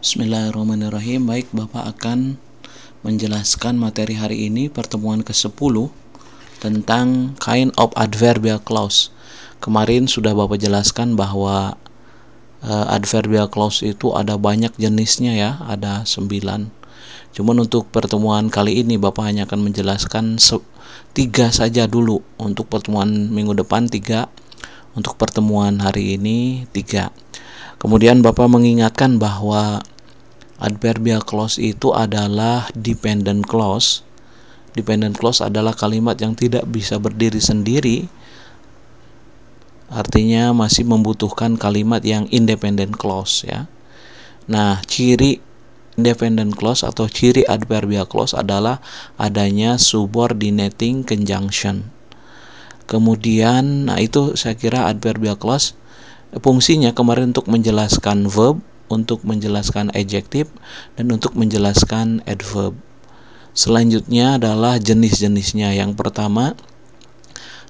Bismillahirrahmanirrahim. Baik, Bapak akan menjelaskan materi hari ini, pertemuan ke-10 tentang kind of adverbial clause. Kemarin sudah Bapak jelaskan bahwa adverbial clause itu ada banyak jenisnya ya, ada 9. Cuman untuk pertemuan kali ini Bapak hanya akan menjelaskan 3 saja dulu. Untuk pertemuan minggu depan 3, untuk pertemuan hari ini 3. Kemudian Bapak mengingatkan bahwa adverbial clause itu adalah dependent clause. Dependent clause adalah kalimat yang tidak bisa berdiri sendiri, artinya masih membutuhkan kalimat yang independent clause ya. Nah, ciri independent clause atau ciri adverbial clause adalah adanya subordinating conjunction. Kemudian, itu saya kira adverbial clause fungsinya kemarin untuk menjelaskan verb, untuk menjelaskan adjective, dan untuk menjelaskan adverb. Selanjutnya adalah jenis-jenisnya. Yang pertama,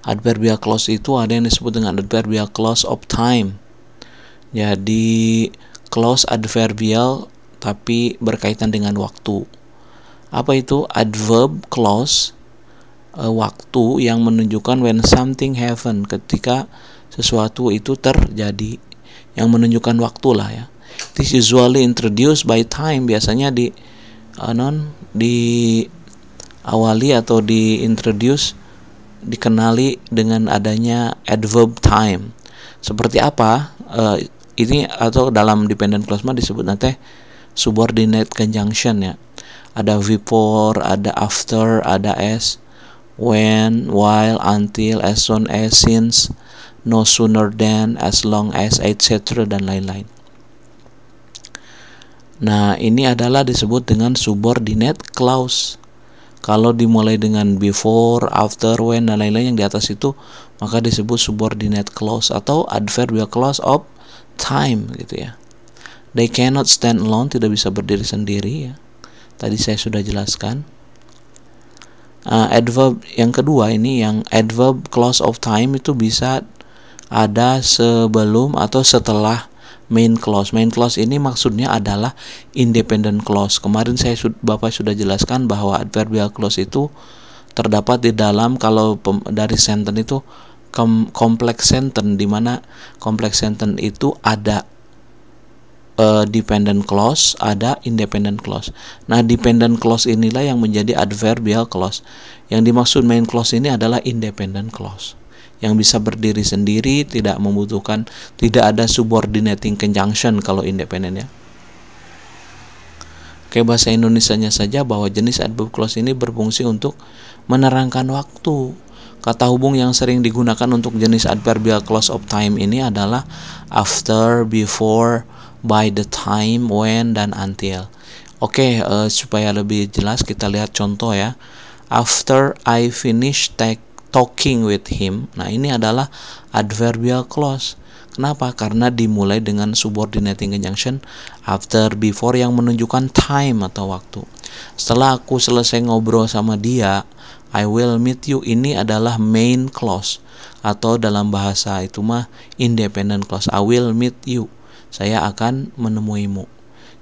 adverbial clause itu ada yang disebut dengan adverbial clause of time. Jadi clause adverbial tapi berkaitan dengan waktu. Apa itu adverb clause? Waktu yang menunjukkan when something happen, ketika sesuatu itu terjadi, yang menunjukkan waktu lah ya. This usually introduced by time, biasanya diawali atau dikenali dengan adanya adverb time. Seperti apa? Ini atau dalam dependent clause disebut nanti subordinate conjunction ya. Ada before, ada after, ada as, when, while, until, as soon as, since, no sooner than, as long as, etc. dan lain-lain. Nah, ini adalah disebut dengan subordinate clause. Kalau dimulai dengan before, after, when, dan lain-lain yang di atas itu, maka disebut subordinate clause atau adverbial clause of time gitu ya. They cannot stand alone, tidak bisa berdiri sendiri ya. Tadi saya sudah jelaskan. Adverb yang kedua ini, yang adverb clause of time itu bisa ada sebelum atau setelah main clause. Main clause ini maksudnya adalah independent clause. Kemarin Bapak sudah jelaskan bahwa adverbial clause itu terdapat di dalam, kalau dari sentence itu complex sentence, di mana complex sentence itu ada dependent clause, ada independent clause. Nah, dependent clause inilah yang menjadi adverbial clause. Yang dimaksud main clause ini adalah independent clause, yang bisa berdiri sendiri, tidak membutuhkan, tidak ada subordinating conjunction kalau independen ya. Oke, bahasa Indonesianya saja bahwa jenis adverb clause ini berfungsi untuk menerangkan waktu. Kata hubung yang sering digunakan untuk jenis adverbial clause of time ini adalah after, before, by the time, when, dan until. Oke, supaya lebih jelas kita lihat contoh ya. After I finish talking with him. Nah, ini adalah adverbial clause. Kenapa? Karena dimulai dengan subordinating conjunction after, before yang menunjukkan time atau waktu. Setelah aku selesai ngobrol sama dia, I will meet you, ini adalah main clause, atau dalam bahasa itu mah independent clause. I will meet you, saya akan menemuimu.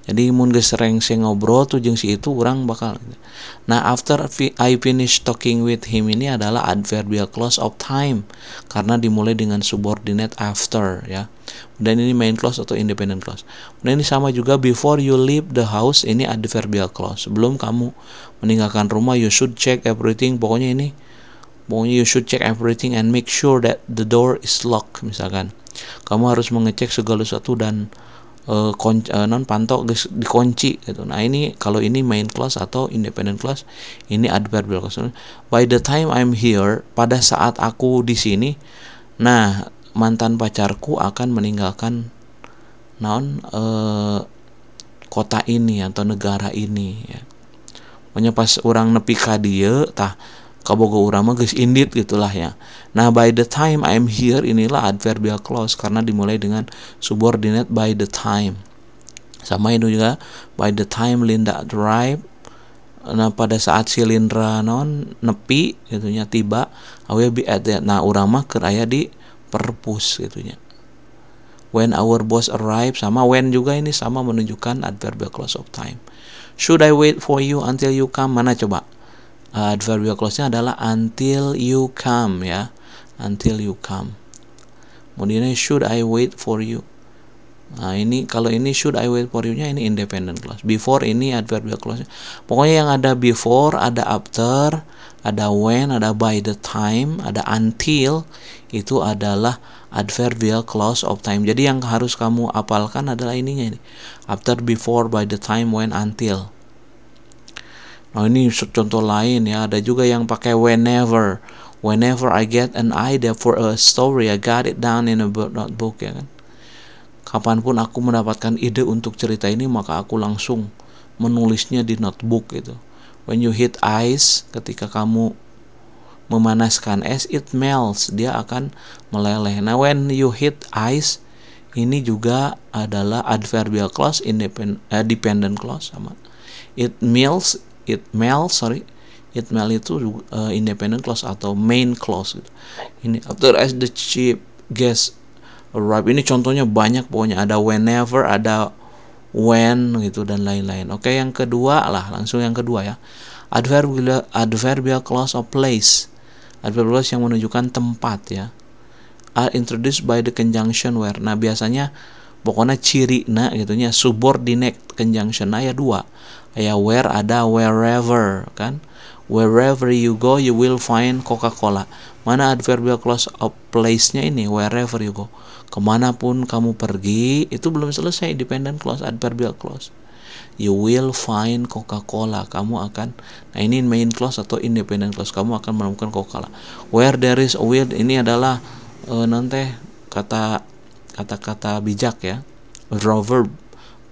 Jadi mun geus sering ngobrol tuh jeung si itu orang bakal. Nah, after I finish talking with him ini adalah adverbial clause of time karena dimulai dengan subordinate after ya. Dan ini main clause atau independent clause. Dan ini sama juga before you leave the house, ini adverbial clause. Sebelum kamu meninggalkan rumah, you should check everything. Pokoknya you should check everything and make sure that the door is locked misalkan. Kamu harus mengecek segala sesuatu dan pantau dikunci gitu. Nah, ini kalau ini main clause atau independent clause, ini adverbial clause. By the time I'm here, pada saat aku di sini, nah mantan pacarku akan meninggalkan kota ini atau negara ini ya. Pokoknya pas orang nepi ka dieu tah kabogo urang mah geus indit gitulah ya. Nah, by the time I'm here inilah adverbial clause karena dimulai dengan subordinate by the time. Sama itu juga by the time Linda arrive. Nah, pada saat si Lindra nepi gitunya tiba, I will be at that. Nah, urang mah keur aya di perpus gitunya. when our boss arrive, sama when juga ini sama menunjukkan adverbial clause of time. Should I wait for you until you come? Mana coba? Adverbial clause-nya adalah until you come ya. Until you come. Kemudian should I wait for you? Nah, ini kalau ini should I wait for you-nya ini independent clause. Before ini adverbial clause. Pokoknya yang ada before, ada after, ada when, ada by the time, ada until, itu adalah adverbial clause of time. Jadi yang harus kamu apalkan adalah ininya ini. After, before, by the time, when, until. Nah, ini contoh lain ya. Ada juga yang pakai whenever. Whenever I get an idea for a story, I got it down in a notebook ya kan. Kapanpun aku mendapatkan ide untuk cerita ini, maka aku langsung menulisnya di notebook gitu. When you heat ice, ketika kamu memanaskan es, it melts, dia akan meleleh. Nah, when you heat ice, ini juga adalah adverbial clause, dependent clause sama. It melts itu independent clause atau main clause gitu. Ini after as the chief guest arrive, ini contohnya banyak, pokoknya ada whenever, ada when gitu dan lain-lain. Oke, yang kedua lah, langsung yang kedua ya. Adverbial clause of place. Adverbial clause yang menunjukkan tempat ya. Are introduced by the conjunction where. Nah, biasanya pokoknya ciri na gitunya subordinate conjunction na ya dua. Ya where ada wherever kan. Wherever you go you will find Coca-Cola. Mana adverbial clause of place-nya ini? Wherever you go. Kemanapun kamu pergi, itu belum selesai dependent clause, adverbial clause. You will find Coca-Cola. Kamu akan, nah ini main clause atau independent clause. Kamu akan menemukan Coca-Cola. Where there is a will, ini adalah nanti kata-kata bijak ya.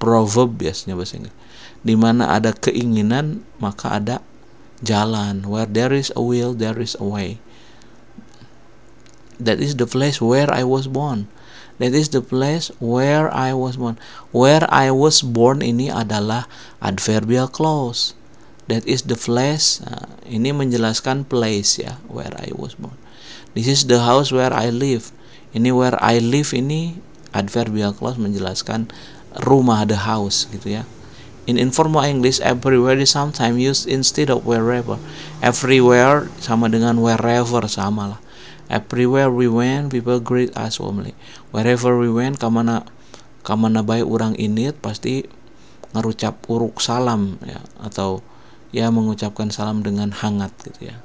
Proverb biasanya bahasa Inggris. Di mana ada keinginan, maka ada jalan. Where there is a will, there is a way. That is the place where I was born. That is the place where I was born. Where I was born ini adalah adverbial clause. That is the place. Nah, ini menjelaskan place ya. Where I was born. This is the house where I live. Ini where I live ini adverbial clause menjelaskan rumah, the house gitu ya. In informal English, everywhere is sometimes used instead of wherever. Everywhere sama dengan wherever sama lah. Everywhere we went, people greet us warmly. Wherever we went, kamana bae urang init pasti ngarucap uruk salam ya, atau ya mengucapkan salam dengan hangat gitu ya.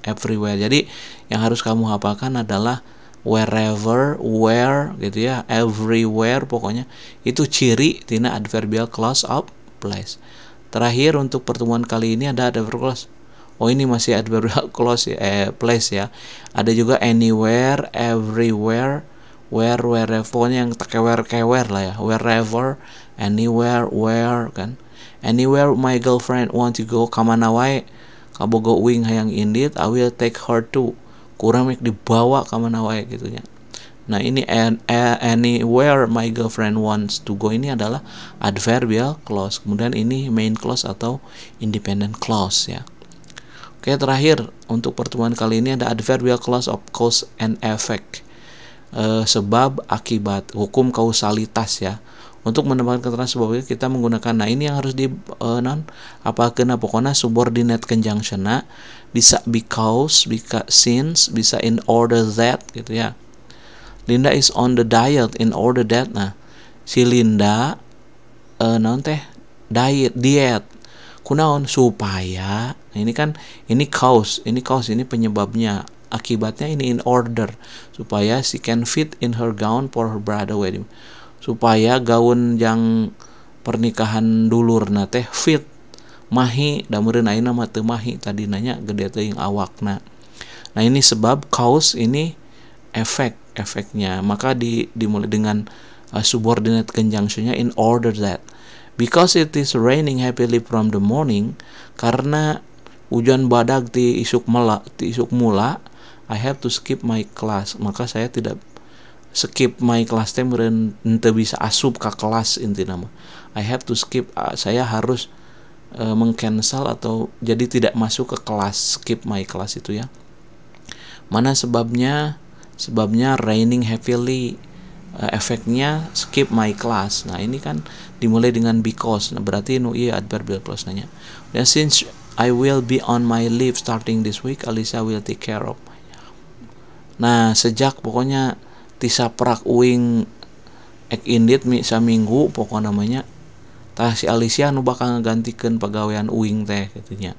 Everywhere. Jadi yang harus kamu hafalkan adalah wherever, where gitu ya, everywhere, pokoknya itu ciri tina adverbial clause of place. Terakhir untuk pertemuan kali ini ada adverbial clause. Oh, ini masih adverbial clause place ya. Ada juga anywhere, everywhere, where, wherever, yang kewer lah ya. Wherever, anywhere, where kan. Anywhere my girlfriend want to go, kamana wae kabogo wing hayang indit, I will take her to. Kurang mek dibawa kamana wae gitu ya. Nah, ini anywhere my girlfriend wants to go ini adalah adverbial clause. Kemudian ini main clause atau independent clause ya. Oke, terakhir untuk pertemuan kali ini ada adverbial clause of cause and effect. Sebab akibat, hukum kausalitas ya. Untuk mendapatkan keterangan sebabnya kita menggunakan, nah ini yang harus pokoknya subordinate conjunction. Nah, bisa because, bisa since, bisa in order that gitu ya. Linda is on the diet in order that. Nah, si Linda diet kunaon supaya. Nah, ini kan ini cause ini penyebabnya. Akibatnya ini in order supaya she can fit in her gown for her brother wedding. Supaya gaun yang pernikahan dulurna teh fit mahi, da meureun ayeuna mah teu mahi, tadi nanya gede teuing awakna. Nah, ini sebab, cause ini efeknya. Maka dimulai dengan subordinate conjunctionnya in order that. Because it is raining happily from the morning, karena hujan badag ti isuk mula, I have to skip my class. Maka saya tidak skip my class teh meureun teu bisa asup ka kelas intina mah. I have to skip, saya harus mengcancel atau jadi tidak masuk ke kelas, skip my class itu ya. Mana sebabnya? Sebabnya raining heavily, efeknya skip my class. Nah ini kan dimulai dengan because. Nah berarti nu ieu adverbial clause nanya. Dan since I will be on my leave starting this week, Alicia will take care of. Nah sejak pokoknya tisa prak uing ek indit saminggu pokok namanya tah si Alicia nu bakal ngagantikeun pagawean uing teh gitunya.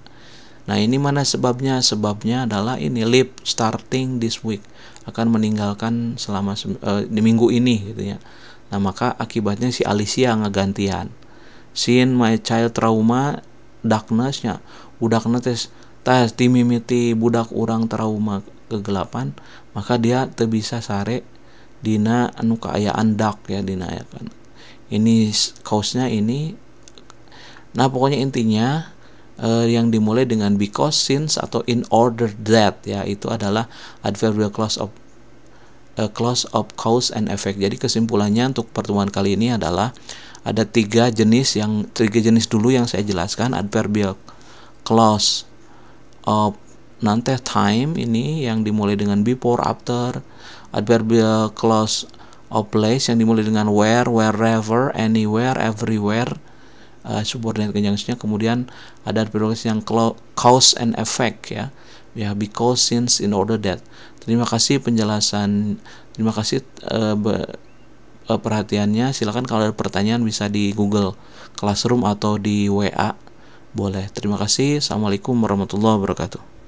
Nah ini mana sebabnya? Sebabnya adalah ini leave starting this week, akan meninggalkan selama di minggu ini gitu ya. Nah maka akibatnya si Alicia ngagantian. Sin my child trauma darkness-nya budakna tes timimiti budak urang trauma kegelapan, maka dia teu bisa sare dina anu kaayaan dark ya dina ya kan. Ini cause-nya ini. Nah pokoknya intinya yang dimulai dengan because, since atau in order that ya itu adalah adverbial clause of cause and effect. Jadi kesimpulannya untuk pertemuan kali ini adalah ada tiga jenis dulu yang saya jelaskan. Adverbial clause of nanti time ini yang dimulai dengan before, after. Adverbial clause of place yang dimulai dengan where, wherever, anywhere, everywhere. Subordinate conjunction-nya. Kemudian ada adverbial yang cause and effect ya because, since, in order that. Terima kasih penjelasan, terima kasih perhatiannya. Silakan kalau ada pertanyaan bisa di Google Classroom atau di WA boleh. Terima kasih. Assalamualaikum warahmatullahi wabarakatuh.